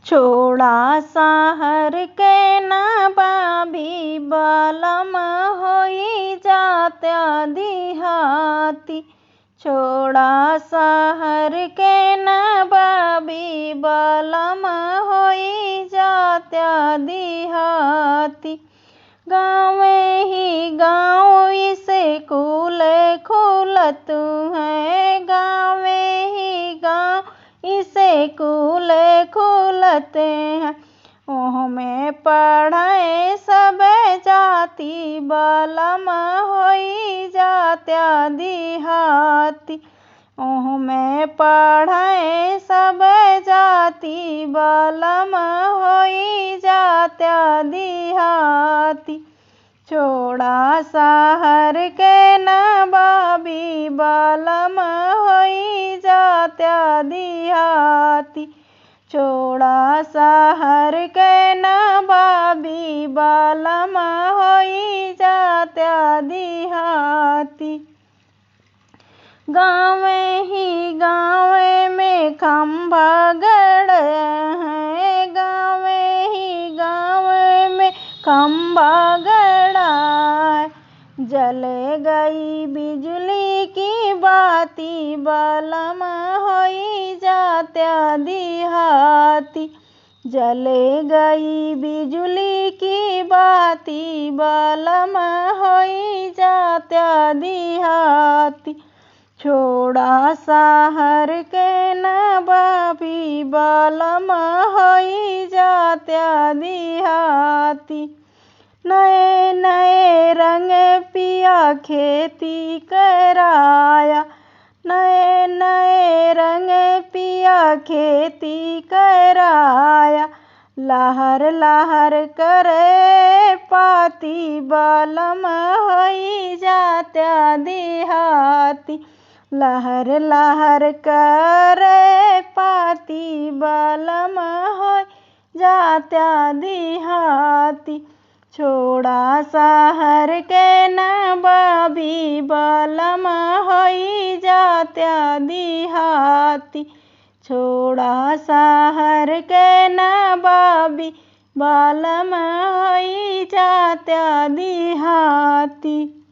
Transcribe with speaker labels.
Speaker 1: छोड़ा शहर के नबाबी बलम होई जात्या दिहाती। छोड़ा शहर के नबाबी बलम होई जात्या दिहाती। गाँव ही गाँव इसे खुले खुलत है। गाँव ही गाँव इसे खुले खुलते हैं। ओह में पढ़े सब जाति बलम होई जात्या दिहाती। ओह में पढ़े सब जाति बलम होई जात्या दिहाती। छोड़ा शहर के नबाबी बलम होई जात्या दिहाती। छोड़ा शहर के नबाबी बलम होई जात्या दिहाती। गाँव ही गाँव में खंभा गड़ा है। गाँव ही गाँव में खंभा गड़ा है। जले गई बिजली की बाती बलम होई जात्या दिहाती। जले गई बिजली की बाती बलम होई जात्या दिहाती। छोड़ा शहर के नबाबी बलम होई जात्या दिहाती। नए नए रंग पिया खेती कराया। नए नए रंग पिया खेती कराया। लहर लहर करे पाती बलम होई जात्या दिहाती। लहर लहर करे पाती बलम होई जात्या दिहाती। छोड़ा शहर के नबाबी बलम होई जात्या दिहाती। छोड़ा शहर के नबाबी बलम होई जात्या दिहाती।